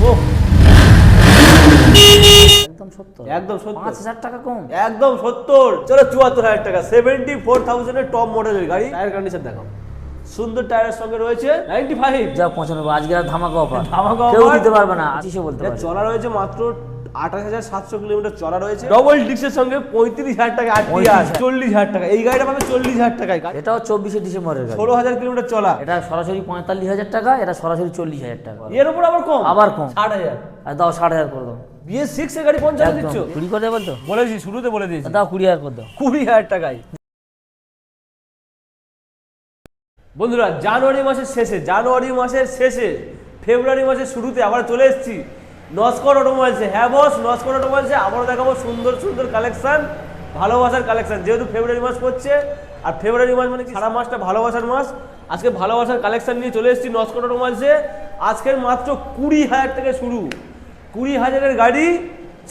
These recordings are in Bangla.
ওহ একদম 70, একদম 70, 5000 টাকা কম। একদম 70। চলো 74,000 টাকা, 74,000 এর টপ মডেলের গাড়ি। টায়ার কন্ডিশন দেখো, সুন্দর টায়ারের সঙ্গে রয়েছে 95। যা 95, আজকে আর ধামাকা অফার, ধামাকা কেউ offer। দিতে পারবে না, 25 বলতে পারবে। চলা রয়েছে মাত্র 28,700 কিলোমিটার চলা রয়েছে। ডবল ডিক্সের সঙ্গে 35,000 টাকা, 40,000 টাকা। এই গাড়িটা পাবে 40,000 টাকায়। এটাও 24শে ডিসেম্বরের গাড়ি, 16,000 কিলোমিটার চলা। এটা সরাসরি 45,000 টাকা, এটা সরাসরি 40,000 টাকা। এর উপর আবার কম, আবার কম, 60,000। আর দাও 60,000 করে দাও। BS6 এর গাড়ি 50 দিচ্ছ? চুরি করে দেবে তো, বলেছি, শুরুতে বলে দিয়েছি। দাও 20,000 করে দাও। 20,000 টাকায়। বন্ধুরা, জানুয়ারি মাসের শেষে ফেব্রুয়ারি মাসের শুরুতে আবার চলে এসেছি নস্কর অটোমোবাইলসে। হ্যাঁ বস, নস্কর অটোমোবাইলসে আবারও দেখাবো সুন্দর সুন্দর কালেকশন, ভালোবাসার কালেকশন। যেহেতু ফেব্রুয়ারি মাস পড়ছে, আর ফেব্রুয়ারি মাস মানে কি, সারা মাসটা ভালোবাসার মাস। আজকে ভালোবাসার কালেকশন নিয়ে চলে এসেছি নস্কর অটোমোবাইলসে। আজকের মাত্র 20,000 থেকে শুরু, 20,000-এর গাড়ি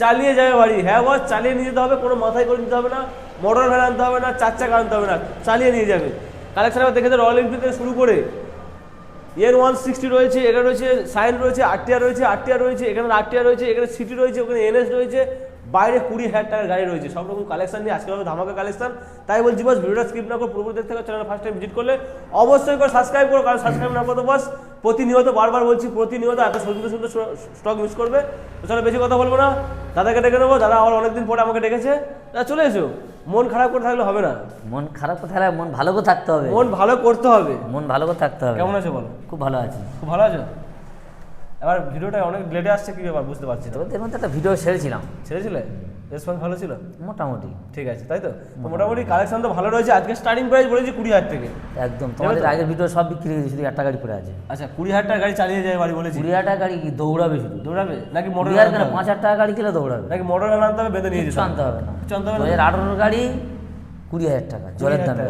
চালিয়ে যাবে বাড়ি। হ্যাঁ বস, চালিয়ে নিয়ে যেতে হবে, কোনো মাথায় করে নিতে হবে না, মোটর ভ্যান আনতে হবে না, 4 চাকা আনতে হবে না, চালিয়ে নিয়ে যাবে। কালেকশন আবার দেখে রয়্যাল এনফিল্ড থেকে শুরু করে এর 160 রয়েছে, এখানে রয়েছে সাইন রয়েছে, আরটিআর রয়েছে, এখানে আরটিআর রয়েছে, এখানে সিটি রয়েছে, ওখানে এনএস রয়েছে, বাইরে 20,000 টাকার গাড়ি রয়েছে। সব রকম কালেকশন নিয়ে আজকে হবে ধামাকা কালেকশন। তাই বলছি বস, ভিডিওটা স্কিপ না করে পুরোপুরি দেখতে হবে। চ্যানেল ফার্স্ট টাইম ভিজিট করলে অবশ্যই করে সাবস্ক্রাইব করো, কারণ সাবস্ক্রাইব না করতে বস প্রতিনিয়ত, বারবার বলছি, প্রতিনিয়ত এত সুন্দর সুন্দর স্টক মিস করবে। তো চলো বেশি কথা বলবো না, দাদাকে ডেকে নেবো। দাদা আমার অনেকদিন পরে আমাকে ডেকেছে। দাদা চলে এসো, মন খারাপ করে থাকলে হবে না। মন খারাপ করে থাকলে মন ভালো করে থাকতে হবে, মন ভালো করতে হবে, মন ভালো করে থাকতে হবে। কেমন আছো বলো? খুব ভালো আছি। খুব ভালো আছো? এবার ভিডিওটা অনেক লেটে আসছে, কি ব্যাপার বুঝতে পারছি না। তোদের মধ্যে একটা ভিডিও ছেড়েছিলাম, ছেড়েছিলে? রেসপন্স ভালো ছিল? মোটামুটি ঠিক আছে, তাই তো? তো মোটামুটি কালেকশন তো ভালো রয়েছে। আজকে স্টার্টিং প্রাইস বলেছি 20,000 থেকে। একদম, তোমাদের আগের ভিডিও সব বিক্রি হয়ে গেছে, শুধু একটা গাড়ি পড়ে আছে। আচ্ছা, 20,000 টাকা গাড়ি চালিয়ে যায় বাড়ি বলেছি। 20,000 টাকা গাড়ি কি দৌড়াবে? শুধু দৌড়াবে নাকি মোটর? 5,000 টাকা গাড়ি কিনে দৌড়াবে নাকি মোটর ভ্যান আনতে হবে, বেঁধে নিয়ে যেতে আনতে হবে না। 2018 গাড়ি 20,000 টাকা, জলের দামে।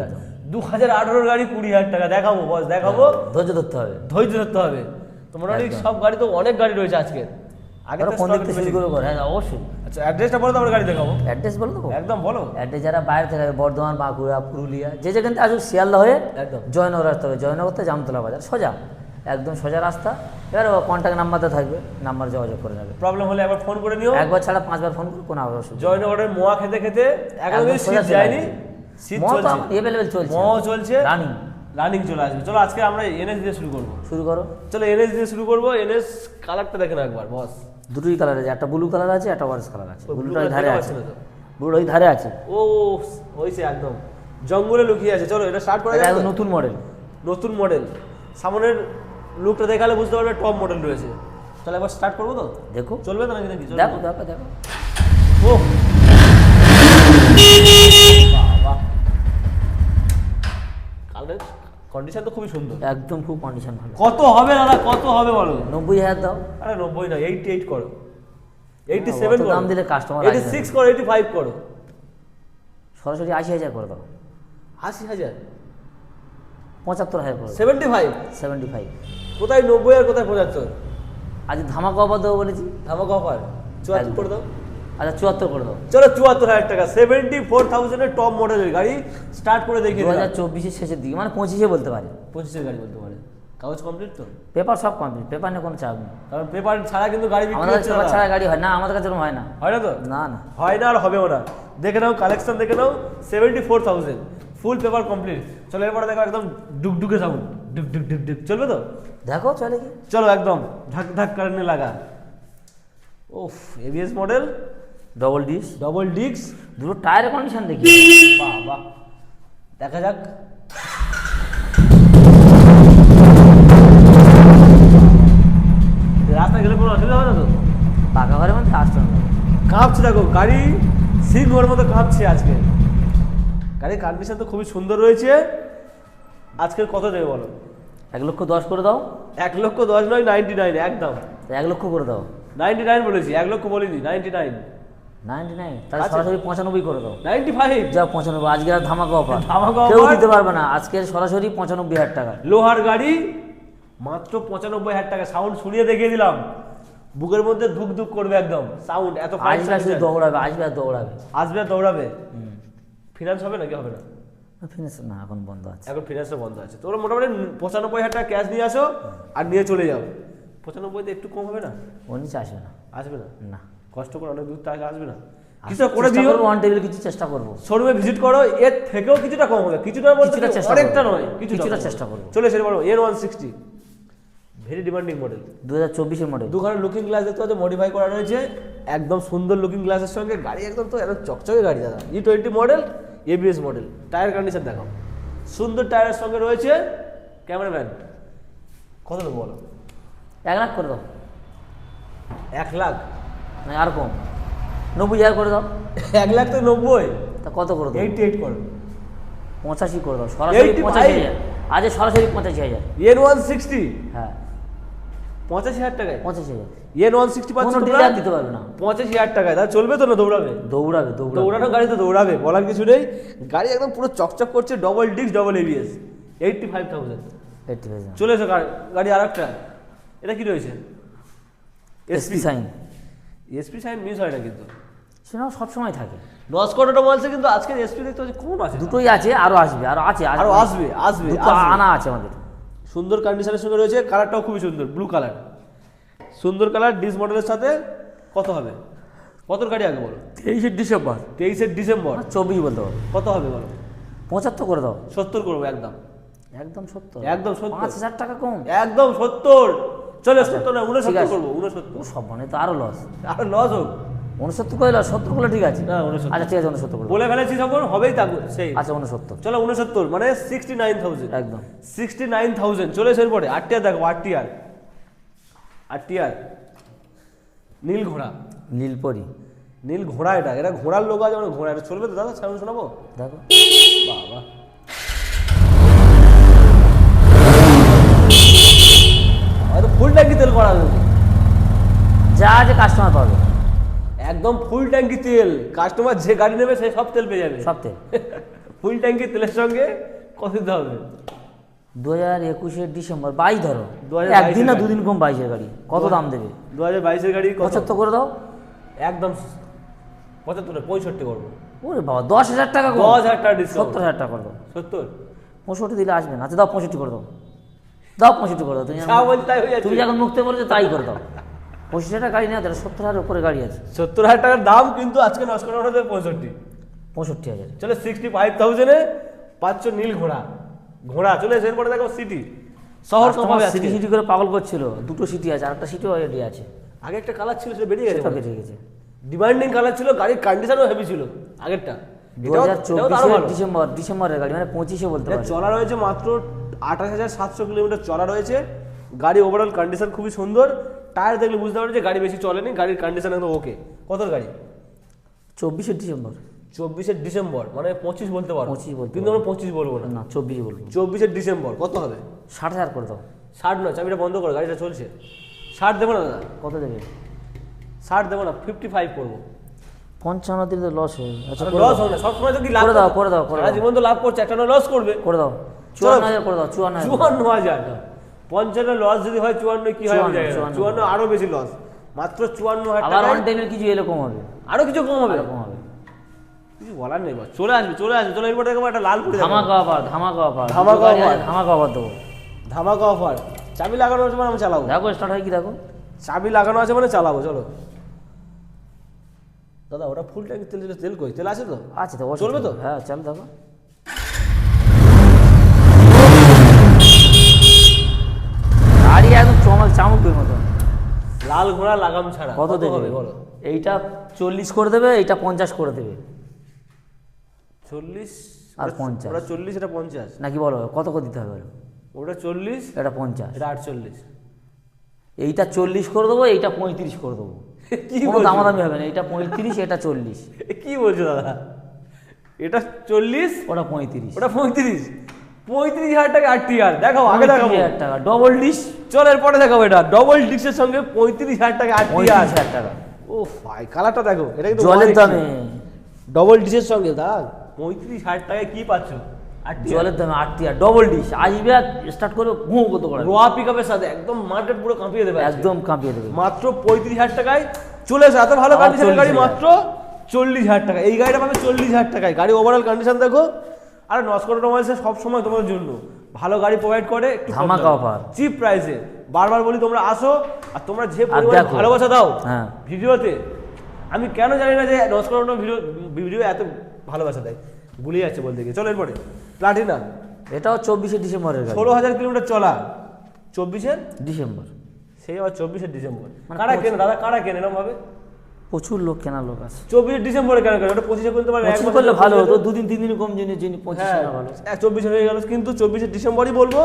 2018 গাড়ি 20,000 টাকা। দেখাবো বস, দেখাবো। ধৈর্য ধরতে হবে, ধৈর্য ধরতে হবে। তো মোটামুটি সব গাড়ি তো, অনেক গাড়ি রয়েছে আজকে। আগে তো ফোন দেখতে শুরু করবো। হ্যাঁ অবশ্যই। আচ্ছা, অ্যাড্রেসটা বলো তো, আমরা গাড়ি দেখাবো। অ্যাড্রেস বলে দেবো? একদম বলো। অ্যাড্রেস যারা বাইরে থেকে আসবে, বর্ধমান, বাঁকুড়া, পুরুলিয়া, যে যেখান থেকে আসুক, শিয়ালদা হয়ে একদম জয়নগর আসতে হবে। জয়নগর থেকে জামতলা বাজার, সোজা, একদম সোজা রাস্তা। এবার কন্ট্যাক্ট নাম্বারটা থাকবে, নাম্বার যোগাযোগ করে নেবে। প্রবলেম হলে একবার ফোন করে নিও। একবার ছাড়া 5বার ফোন করে কোনো অসুবিধা। জয়নগরের মোয়া খেতে খেতে একদম শীত যায়নি, শীত চলছে, এভেলেবেল চলছে, মোয়া চলছে, রানিং চলে আসবে। চলো আজকে আমরা এনএস দিয়ে শুরু করবো। শুরু করো। চলো এনএস দিয়ে শুরু করবো। এনএস কালারটা দেখেন একবার বস। দুটোই কালার আছে, একটা ব্লু কালার আছে, একটা অরেঞ্জ কালার আছে। ব্লুটা ওই ধারে আছে, তো ব্লুটা ওই ধারে আছে। ও হইছে, একদম জঙ্গলে লুকিয়ে আছে। চলো এটা স্টার্ট করা যাবে। এটা নতুন মডেল, নতুন মডেল। সামনের লুকটা দেখালে বুঝতে পারবে টপ মডেল রয়েছে। তাহলে একবার স্টার্ট করবো তো, দেখো। চলবে তো নাকি? নাকি দেখো দেখো দেখো। ও বাবা, কালার কন্ডিশন তো খুবই সুন্দর, একদম খুব কন্ডিশন ভালো। কত হবে দাদা, কত হবে বলো? 90,000 দাও। আরে 90 না, 88 করো, 87 করো, দাম দিলে কাস্টমার 86 করো, 85 করো, সরাসরি 80,000 করে দাও। 80,000, 75,000 করে দাও। 75, 75। কোথায় 90 আর কোথায় 75? আজ ধামাকা অফার দেবো বলেছি, ধামাকা অফার 74 করে দাও। আচ্ছা 74 করে দাও। চলো 74,000 টাকা, 74,000 এর টপ মডেলের গাড়ি স্টার্ট করে দেখিয়ে দিলাম। 2024-এর শেষের দিকে, মানে 25-এ বলতে পারে। 25-এর গাড়ি বলতে পারে। কাগজ কমপ্লিট তো? পেপার সব কমপ্লিট, পেপার নিয়ে কোনো চাপ নেই। কারণ পেপার ছাড়া কিন্তু গাড়ি বিক্রি আমাদের হচ্ছে পেপার না। ছাড়া গাড়ি হয় না, আমাদের কাছে এরকম হয় না। হয় না তো? না না, হয় না আর হবেও না। দেখে নাও কালেকশন, দেখে নাও 74,000 ফুল পেপার কমপ্লিট। চলো এরপরে দেখো একদম ডুকডুকে সাউন্ড, ডুক ডুক ডুক ডুক, চলবে তো? দেখো চলে কি। চলো একদম ধাক ধাক করনে লাগা। ওফ, এবিএস মডেল, ডবল ডিস্ক, দুটো টায়ারের কন্ডিশন দেখি। বাহ বাহ, দেখা যাক। রাস্তায় গেলে কোনো অসুবিধা হবে না তো? পাকা ঘরের মধ্যে আসতে হবে। কাঁপছে দেখো গাড়ি, সিংহর মতো কাঁপছে আজকে। গাড়ির কন্ডিশন তো খুবই সুন্দর রয়েছে। আজকের কত দেবে বলো? 1,10,000 করে দাও। 1,10,000 নয়, 99 একদম। 1,00,000 করে দাও। 99 বলেছি, 1,00,000 বলিনি, 99। 99, তাহলে সরাসরি 95 করে দাও। 95, যাও 95, আজকে আর ধামাকা অফার, ধামাকা কেউ offer। দিতে পারবে না। আজকে সরাসরি 95,000 টাকা। লোহার গাড়ি মাত্র 95,000 টাকা। সাউন্ড শুনিয়ে দেখিয়ে দিলাম, বুকের মধ্যে ধুক ধুক করবে একদম সাউন্ড। এত আসবে শুধু দৌড়াবে, আসবে আর দৌড়াবে, আসবে আর দৌড়াবে। ফিনান্স হবে নাকি হবে না? ফিনিশ না, এখন বন্ধ আছে। এখন ফিনান্সও বন্ধ আছে। তোমরা মোটামুটি 95,000 টাকা ক্যাশ নিয়ে আসো আর নিয়ে চলে যাও। 95 একটু কম হবে না? ওর নিচে আসবে না। আসবে না? না, কষ্ট করে অনেক দূর থেকে আসবে না? কিছু করে চেষ্টা দিও, করবো, অন টেবিল কিছু চেষ্টা করবো। শোরুমে ভিজিট করো, এর থেকেও কিছুটা কম হবে। কিছুটা বলতে কিছুটা চেষ্টা অনেকটা করবো। নয়, কিছুটা চেষ্টা করবো। চলে এসে বলো N160 ভেরি ডিমান্ডিং মডেল। 2024-এর মডেল। দুখানে লুকিং গ্লাস দেখতে পাচ্ছ, মডিফাই করা রয়েছে, একদম সুন্দর লুকিং গ্লাসের সঙ্গে গাড়ি একদম তো একদম চকচকে গাড়ি দাদা। E20 model, ABS model. Tyre condition দেখাও, সুন্দর টায়ারের সঙ্গে রয়েছে। ক্যামেরাম্যান কত দেবো বলো? 1 লাখ করে দাও। 1 লাখ না আর কম, 90,000 করে দাও। 1 লাখ তো 90, তা কত করে দাও? 88 করো। 85 করে দাও, সরাসরি 85? 85,000। আজ সরাসরি 85,000। N160 হ্যাঁ, 85,000 টাকায় 85,000। N160 পাচ্ছ কোনো তোমরা ডিলার দিতে পারবে না। 85,000 টাকায়। তাহলে চলবে তো না? দৌড়াবে? দৌড়াবে, দৌড়াবে। দৌড়ানো গাড়ি তো দৌড়াবে, বলার কিছু নেই। গাড়ি একদম পুরো চকচক করছে, ডবল ডিস্ক ডবল ABS, 85,000। 80,000। চলে এসো গাড়ি আর একটা। এটা কি রয়েছে? SP sign. SP sign miss হয় না কিন্তু, সেটাও সবসময় থাকে। নস্কট অটোমোবাইলসে কিন্তু আজকের এসপি দেখতে পাচ্ছি কম আছে। দুটোই আছে, আরও আসবে, আরও আছে, আরো আসবে আসবে দুটো আসবে। আনা আছে আমাদের। সুন্দর কন্ডিশনের সঙ্গে রয়েছে, কালারটাও খুবই সুন্দর, ব্লু কালার, সুন্দর কালার। ডিস মডেলের সাথে কত হবে? কত গাড়ি আগে বলো? 23 ডিসেম্বর। 23 ডিসেম্বর। 24 বলতে পারো। কত হবে বলো? 75 করে দাও। 70 করবো একদম, একদম 70। একদম 70। 5,000 টাকা কম। একদম 70। চলে 70 না, ঠিক 69 আছে। করবো, 69। সব মানে তো আরও লস। আর লস হোক 69 করে লস, 70 করলে ঠিক আছে। না, 69। আচ্ছা ঠিক আছে, 69 করে দাও। বলে ফেলেছি যখন হবেই তা সেই। আচ্ছা 69। চলো 69 মানে 69,000। একদম 69,000 চলে এসে পরে। আরটিআর দেখো, আরটিআর, আরটিআর নীল ঘোড়া, নীলপরি। নীল ঘোড়া। এটা এটা ঘোড়ার লোক আছে, ঘোড়া। এটা চলবে তো দাদা? সামনে শোনাবো দেখো, বাবা। হয়তো ফুল ট্যাঙ্কি তেল করা যাবে, যা আছে কাস্টমার পাবে। একদম ফুল ট্যাঙ্কি তেল। কাস্টমার যে গাড়ি নেবে সে সব তেল পেয়ে যাবে। সব তেল। ফুল ট্যাঙ্কি তেলের সঙ্গে কত দিতে হবে? 2021 ডিসেম্বর 22 ধরো। 2022 একদিন না গাড়ি। দুদিন কম 22 গাড়ি। কত দাম দেবে? 2022 গাড়ি কত? 75 করে দাও। একদম 75 65 করবো। ওরে বাবা, 10,000 টাকা কম। 10,000 টাকা ডিসকাউন্ট। 70,000 টাকা করে দাও। 70 65 দিলে আসবে না। আচ্ছা দাও 65 করে দাও। দাও 65 করে দাও। তুমি যা বলছি তাই হয়ে যাচ্ছে। তুমি যখন মুক্তি বলেছো তাই করে দাও। 25,000 টাকা গাড়ি নেওয়া, 70,000 উপরে গাড়ি আছে। 70,000 টাকার দাম, কিন্তু আজকে নস্কর অর্ডার দেবে 65। 65,000। চলে 65,000 পাচ্ছ নীল ঘোড়া। ঘোড়া চলে এসে এরপরে দেখো সিটি শহর কম হবে আজকে। সিটি সিটি করে পাগল করছিল। দুটো সিটি আছে, আরেকটা সিটিও অলরেডি আছে। আগে একটা কালার ছিল, সেটা বেরিয়ে গেছে। সেটা বেরিয়ে গেছে। ডিমান্ডিং কালার ছিল, গাড়ির কন্ডিশনও হেভি ছিল আগেরটা। এটাও তো আরো 2024 ভালো। ডিসেম্বরের গাড়ি, মানে 25-এ বলতে এটা পারি। চলা রয়েছে মাত্র 28,700 কিলোমিটার চলা রয়েছে। গাড়ি ওভারঅল কন্ডিশন খুবই সুন্দর। টায়ার দেখলে বুঝতে পারবে যে গাড়ি বেশি চলেনি, গাড়ির কন্ডিশন একদম ওকে। কতর গাড়ি? 24 ডিসেম্বর। 24 ডিসেম্বর মানে 25 বলতে পারো, 25 বলতে কিন্তু আমরা 25 বলবো না। না 24 বলবো। 24 ডিসেম্বর কত হবে? 60,000 করে দাও। 60 নয়, চাবিটা বন্ধ করো, গাড়িটা চলছে। 60 দেবো না দাদা, কত দেবে? 60 দেবো না, 55 করবো। 55 দিলে তো লস হয়ে যাবে। আচ্ছা করে লস দাও, হবে না, সবসময় তো কি লাভ করে দাও, করে দাও, করে সারা দাও। জীবন তো লাভ করছে, একটা না লস করবে। করে দাও। চলো। 54,000 করে দাও। 54,000। 54,000। 55 লস যদি হয় 54 কি হয়? 54, 54 আরো বেশি লস। মাত্র 54,000 আবার টাকা। অন টাইমের কিছু এলে কম হবে। আরো কিছু কম হবে? কম হবে। কিছু বলার নেই বাস। চলে আসবে, চলে আসবে। চলো এরপর দেখো একটা লাল পরে ধামাকা অফার, ধামাকা অফার, ধামাকা offer। ধামাকা অফার দেবো। ধামাকা অফার। চাবি লাগানো আছে মানে আমি চালাবো। দেখো স্টার্ট হয় কি দেখো। চাবি লাগানো আছে মানে চালাবো। চলো দাদা, ওটা ফুল ট্যাঙ্কি তেল, তেল কই? তেল আছে তো? আচ্ছা তো চলবে তো? হ্যাঁ চল দেখো। গাড়ি একদম চামকের মতো। লাল ঘোড়া লাগাম ছাড়া কত দেবে হবে বলো? এইটা 40 করে দেবে, এইটা 50 করে দেবে। 40 আর 50। ওটা 40, এটা 50 নাকি বলো কত করে দিতে হবে বলো? ওটা 40, এটা 50, এটা 48। এইটা 40 করে দেবো, এইটা 35 করে দেবো। কি কোনো বলছো? দামাদামি হবে না। এটা 35, এটা 40, কি বলছো দাদা? এটা 40, ওটা 35। ওটা 35। 35,000 টাকা আরটিআর দেখাও, আগে দেখাবো। 35,000 টাকা ডবল ডিশ। চল এরপরে দেখাবো। এটা ডবল ডিস্কের সঙ্গে 35,000 টাকা আরটিআর। 35,000 টাকা ও ভাই, কালারটা দেখো, এটা কিন্তু জলের দামে। ডবল ডিশের সঙ্গে দাদা 35,000 টাকায় কি পাচ্ছ? জলের দামে 8 ডবল ডিশ। আসবে স্টার্ট করে ঘুম কত করে রোয়া পিকআপের সাথে একদম মার্কেট পুরো কাঁপিয়ে দেবে আজকে। একদম কাঁপিয়ে দেবে। মাত্র 35,000 টাকায় চলে এসে এত ভালো আবার কন্ডিশনের গাড়ি 40,000 মাত্র 40,000 টাকা। এই গাড়িটা পাবে 40,000 টাকায়। গাড়ি ওভারঅল কন্ডিশন দেখো। আর নস্কর অটোমোবাইলসে সব সময় তোমার জন্য ভালো গাড়ি প্রোভাইড করে, একটু ধামাকা offer। চিপ প্রাইসে বারবার বলি তোমরা আসো, আর তোমরা যে পরিমাণ দেখো। ভালোবাসা দাও হ্যাঁ। ভিডিওতে, আমি কেন জানি না যে নস্কর ভিডিও এত ভালোবাসা দেয়, ভুলে যাচ্ছে বলতে গিয়ে। চলো এরপরে প্লাটিনা, এটাও 24শে ডিসেম্বরের গাড়ি। 16,000 কিলোমিটার চলা, 24-এর ডিসেম্বর, সেই আবার 24-এর ডিসেম্বর। মানে কারা কেনে দাদা, কারা কেনে এরকম ভাবে? প্রচুর লোক কেনার লোক আছে। 24 ডিসেম্বরে কেন কেন? ওটা 25-এ কিনতে পারে, 25 করলে ভালো হতো, 2 দিন 3 দিন কম জিনিস 25 হ্যাঁ, না ভালো। 24 হয়ে গেল, কিন্তু 24 ডিসেম্বরই বলবো।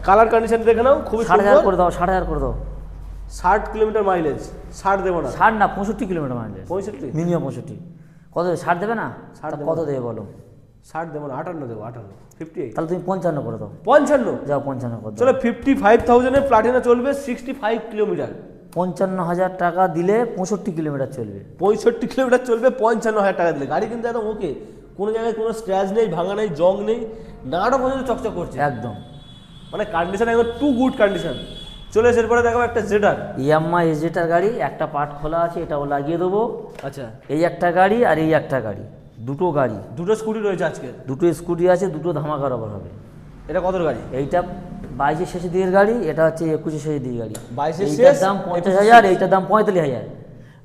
কালার কন্ডিশন দেখে নাও, খুবই 60,000 সুন্দর। করে দাও, 60,000 করে দাও। 60 কিলোমিটার মাইলেজ, 60 দেবো না, 60 না 65 কিলোমিটার মাইলেজ, 65, মিনিমাম 65। কত দেবে? 60 দেবে না? 60 তা দেবো কত না। দেবে বলো? 60 দেবো না, 58 দেবো, 58, 58, তাহলে তুমি 55 করে দাও। 55। যাও 55 করে দাও। চলো 55,000 এর প্লাটিনা চলবে 65 কিলোমিটার, 55,000 টাকা দিলে 65 কিলোমিটার চলবে। 65 কিলোমিটার চলবে 55,000 টাকা দিলে। গাড়ি কিন্তু একদম ওকে, কোনো জায়গায় কোনো স্ক্র্যাচ নেই, ভাঙা নেই, জং নেই, নাড়া পর্যন্ত চকচক করছে, একদম মানে কন্ডিশন একদম টু গুড কন্ডিশন। চলে এসে এরপরে দেখো একটা জেটার। ইয়ামাহা এজেটার গাড়ি, একটা পার্ট খোলা আছে, এটাও লাগিয়ে দেবো। আচ্ছা, এই একটা গাড়ি আর এই একটা গাড়ি, দুটো গাড়ি, দুটো স্কুটি রয়েছে আজকে। দুটো স্কুটি আছে, দুটো ধামাকার অফার হবে। এটা কত গাড়ি? এইটা 22-এর শেষের দিকের গাড়ি, এটা হচ্ছে 21-এর শেষের দিকের গাড়ি। 22-এর এইটার শেষ, দাম 50,000, এইটার দাম 45,000।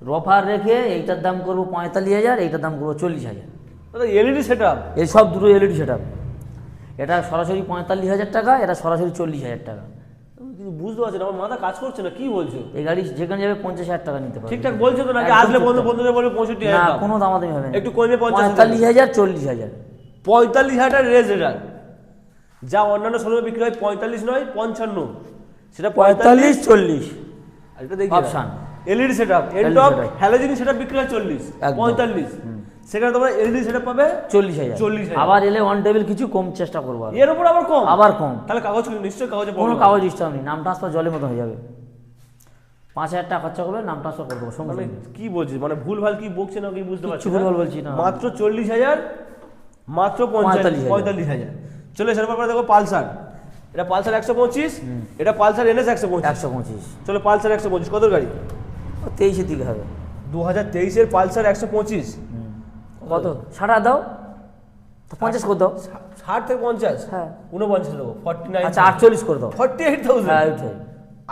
রফার রেখে এইটার দাম করবো 45,000, এইটার দাম করবো 40,000। দাদা এলইডি সেটআপ, এই সব দুটো এলইডি সেটআপ। এটা সরাসরি 45,000 টাকা, এটা সরাসরি 40,000 টাকা। কিছু বুঝতে পারছি না, আমার মাথা কাজ করছে না, কি বলছো? এই গাড়ি যেখানে যাবে 50,000 টাকা নিতে পারবে। ঠিকঠাক বলছো তো নাকি? একদম আসলে ঠিকঠাক। বন্ধুদের বলবে না 65,000 কোনো দামাদামি হবে না, একটু কমে 50,000, 45,000 40,000। 45,000 রেজ এটা, যা অন্যান্য শোরুমে বিক্রি হয় 45 নয় 55, সেটা 45। 40। আর এটা দেখি option LED setup, LED এন্ডটপ setup। Halogen setup বিক্রি হয় 40, একদম। 45, সেখানে তোমরা এলইডি সেটআপ পাবে 40,000। 40,000। আবার এলে অন টেবিল কিছু কম চেষ্টা করবো আর। এর উপর আবার কম? আবার কম, তাহলে কাগজ নিশ্চয়ই কাগজে কোনো problem কাগজ ডিস্টার্ব নেই, নাম ট্রান্সফার জলের মতো হয়ে যাবে। 5,000 টাকা খরচা করবে, নাম ট্রান্সফার করে দেবো সঙ্গে মানে সঙ্গে। কি বলছিস, মানে ভুলভাল কি বকছে না কি বুঝতে পারছি কিচ্ছু ভুলভাল বলছি না। মাত্র 40,000, মাত্র 45,000। 45,000। চলে এসে এরপর দেখো পালসার, এটা পালসার 125, এটা পালসার এনএস 125। 125। চলো পালসার 125 কত গাড়ি? 23-এর দিকে হবে। 2023 এর পালসার 125, কত? 60 দাও, তো 50 করে দাও। 60 থেকে 50, হ্যাঁ। 49 দেবো, 49। আচ্ছা 48 করে দাও। 48,000, হ্যাঁ ওইটাই।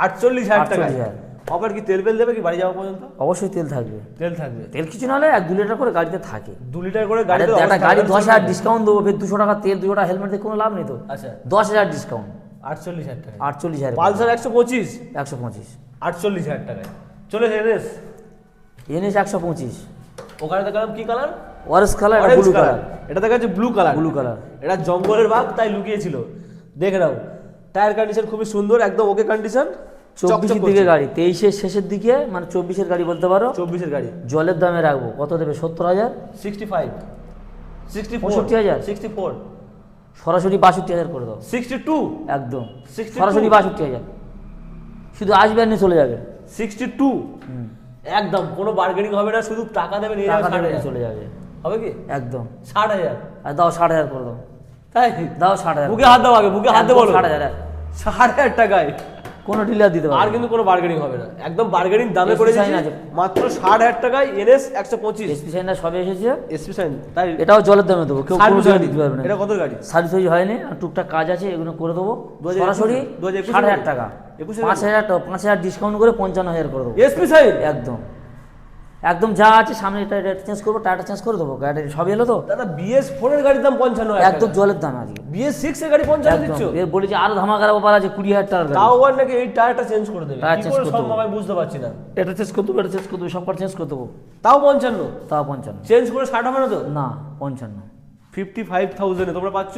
48,000 টাকা। 48,000। অফার কি তেল বেল দেবে কি বাড়ি যাওয়া পর্যন্ত? অবশ্যই তেল থাকবে। তেল থাকবে, তেল কিছু না হলে 1-2 লিটার করে গাড়িতে থাকে। 2 লিটার করে আরে গাড়িতে একটা গাড়ি অবশ্যই 10,000 থাকবে। ডিসকাউন্ট দেবো, ফের 200 টাকা তেল, 200 টাকা হেলমেট দিয়ে কোনো লাভ নেই তো। আচ্ছা 10,000 ডিসকাউন্ট, 48,000 টাকা। 48,000। পালসার 125, 125। 48,000 টাকায়। চলে এনএস, এনএস 125। ওখানে দেখালাম কি কালার? অরেঞ্জ কালার, এটা অরেঞ্জ ব্লু কালার, কালার। এটা দেখা যাচ্ছে ব্লু কালার। Blue colour. এটা জঙ্গলের বাঘ তাই লুকিয়েছিল, দেখে নাও। টায়ার কন্ডিশন খুবই সুন্দর, একদম ওকে কন্ডিশন। 24-এর দিকে গাড়ি, 23-এর শেষের দিকে, মানে 24-এর গাড়ি বলতে পারো। 24-এর গাড়ি জলের দামে রাখবো, কত দেবে? 70,000। 65, 64, 65,000? 64, সরাসরি 62,000 করে দাও। 62, একদম 62 সরাসরি 62,000। শুধু আসবে আর নিয়ে চলে যাবে। 62, একদম কোনো বার্গেনিং হবে না, শুধু টাকা দেবে নিয়ে টাকা যাবে, দেবে 60,000 নিয়ে চলে যাবে। হবে কি? একদম। 60,000, আর দাও 60,000 করে দাও। তাই দাও 60,000। বুকে হাত দাও আগে, বুকে হাত দিয়ে বলো। 60,000। 60,000 টাকায় কোনো ডিলার দিতে আর পারবে। কিন্তু কোনো বার্গেনিং হবে না, একদম বার্গেনিং দামে SP করে sign দিচ্ছি আছে। মাত্র 60,000 টাকায় এনএস 125। এসপি সাইনটা সবে এসেছে, এসপি সাইন, তাই এটাও জলের দামে দেবো, কেউ কোনো সার্ভিস ডিলার গাড়ি। দিতে পারবে না। এটা কত গাড়ি? সার্ভিস ফার্ভিস হয়নি, আর টুকটাক কাজ আছে, এগুলো করে দেবো 2021 সরাসরি 2021 60,000 টাকা। 21 5,000 টাকা, 5,000 ডিসকাউন্ট করে 55,000 করে দেবো। এসপি সাইন একদম একদম যা আছে সামনে, এটা চেঞ্জ করবো, টায়ারটা চেঞ্জ করে দেবো, গাড়ি সব এলো তো। দাদা BS4 এর গাড়ির দাম 55,000 একদম জলের দাম আজকে। BS6 এর গাড়ি 55 দিচ্ছ? একদম এর বলেছি আরো ধামাকার ব্যাপার আছে, 20,000 টাকার গাড়ি। তাও আবার নাকি এই টায়ারটা চেঞ্জ করে দেবে, টায়ার কি চেঞ্জ করে করে সম্ভব দেবো। আমি বুঝতে পারছি না। এটা চেঞ্জ করে দেবো, এটা চেঞ্জ করে দেবো, সব চেঞ্জ করে দেবো। তাও 55, তাও 55। চেঞ্জ করে 60 হবে না তো? না 55। 55,000 এ তোমরা পাচ্ছ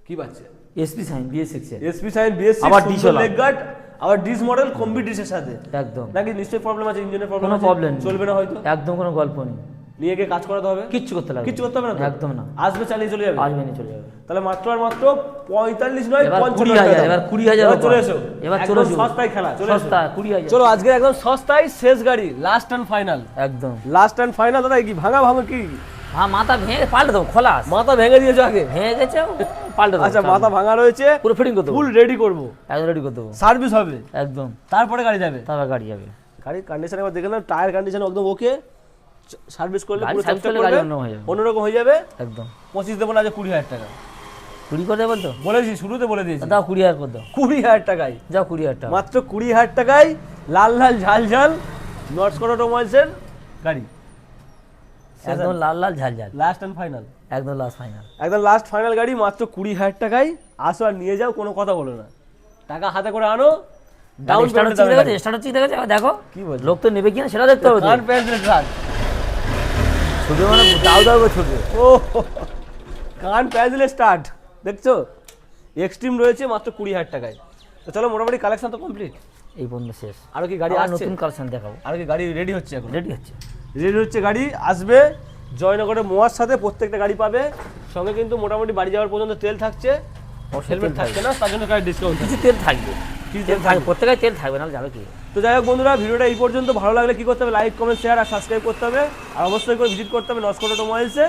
কি পাচ্ছে? এসপি সাইন BS6 এর এসপি সাইন BS6, আবার সুন্দর ডিসওয়ালা। লেগ গার্ড, আবার ডিস মডেল, কম্বি ডিসের সাথে। একদম নাকি নিশ্চয়ই প্রবলেম আছে, ইঞ্জিনের প্রবলেম কোনো আছে, প্রবলেম নেই, চলবে না হয়তো, একদম কোনো গল্প নেই, নিয়ে গিয়ে কাজ করাতে হবে, কিচ্ছু করতে লাগবে কিচ্ছু করতে হবে না তো? একদম না, আসবে চালিয়ে চলে যাবে, আসবে নিয়ে চলে যাবে। তাহলে মাত্র আর মাত্র 45 নয় এবার 55,000 20,000, এবার 20,000 এবার চলে এসো, এবার একদম চলে এসো। সস্তায় খেলা, চলে এসো। সস্তা 20,000। চলো আজকে একদম সস্তায় শেষ গাড়ি, লাস্ট এন্ড ফাইনাল, একদম লাস্ট এন্ড ফাইনাল। দাদা কি ভাঙা কি হ্যাঁ, মাথা ভেঙে পাল্টে দেবো, খোলা আছে। মাথা ভেঙে দিয়েছো আগে? ভেঙে গেছে, পাল্টে দেবো। আচ্ছা মাথা ভাঙা রয়েছে, পুরো ফিটিং করে দেবো, ফুল রেডি করবো, একদম রেডি করে দেবো, সার্ভিস হবে, একদম তারপরে গাড়ি যাবে। তারপর গাড়ি যাবে। গাড়ির কন্ডিশন একবার দেখে নাও, টায়ার কন্ডিশন একদম ওকে, সার্ভিস করলে গাড়ি পুরো সার্ভিস চকচক করলে গাড়ি করবে, অন্য হয়ে যাবে, অন্যরকম হয়ে যাবে। একদম 25 দেবো না, যে 20,000 টাকা। 20 করে বলতো, বলেছি, শুরুতে বলে দিয়েছি। দাও 20,000 করে দাও, 20,000 টাকায়, যাও 20,000 টাকা। মাত্র 20,000 টাকায় লাল লাল ঝাল ঝাল নটসকট অটোমোবাইলসের গাড়ি, একদম লাল লাল ঝাল ঝাল, লাস্ট অ্যান্ড ফাইনাল, একদম লাস্ট ফাইনাল। একদম লাস্ট ফাইনাল গাড়ি মাত্র 20,000 টাকায়। আসো আর নিয়ে যাও, কোনো কথা বলো না, টাকা হাতে করে আনো, ডাউন স্টার্ট হচ্ছে পেমেন্ট দেখো, স্টার্ট হচ্ছে দেখো, দেখো কি বলছো? লোক তো নেবে কিনা সেটা দেখতে হবে তো। কার প্যান্সেল ট্রাক, ছুটবে মানে দাও দাও করে ছুটবে। ও কান প্যান্সেলের স্টার্ট দেখছো, এক্সট্রিম রয়েছে মাত্র 20,000 টাকায়। তো চলো, মোটামুটি কালেকশন তো কমপ্লিট, এই পর্যন্ত শেষ। আরো কি গাড়ি আর আসছে? নতুন কালেকশন দেখাবো, আরো কি গাড়ি রেডি হচ্ছে? এখন রেডি হচ্ছে। রেডি হচ্ছে গাড়ি, আসবে জয়নগরের মোয়ার সাথে, প্রত্যেকটা গাড়ি পাবে সঙ্গে, কিন্তু মোটামুটি বাড়ি যাওয়ার পর্যন্ত তেল থাকছে, হেলমেট থাকছে না, তার জন্য গাড়ি ডিসকাউন্ট কিছু তেল থাকবে, কিছু তেল থাকবে, প্রত্যেকের তেল থাকবে, না যাবে কি। তো যাই হোক বন্ধুরা, ভিডিওটা এই পর্যন্ত ভালো লাগলে কি করতে হবে, লাইক কমেন্ট শেয়ার আর সাবস্ক্রাইব করতে হবে, আর অবশ্যই করে ভিজিট করতে হবে নটসকট অটোমোবাইলসে।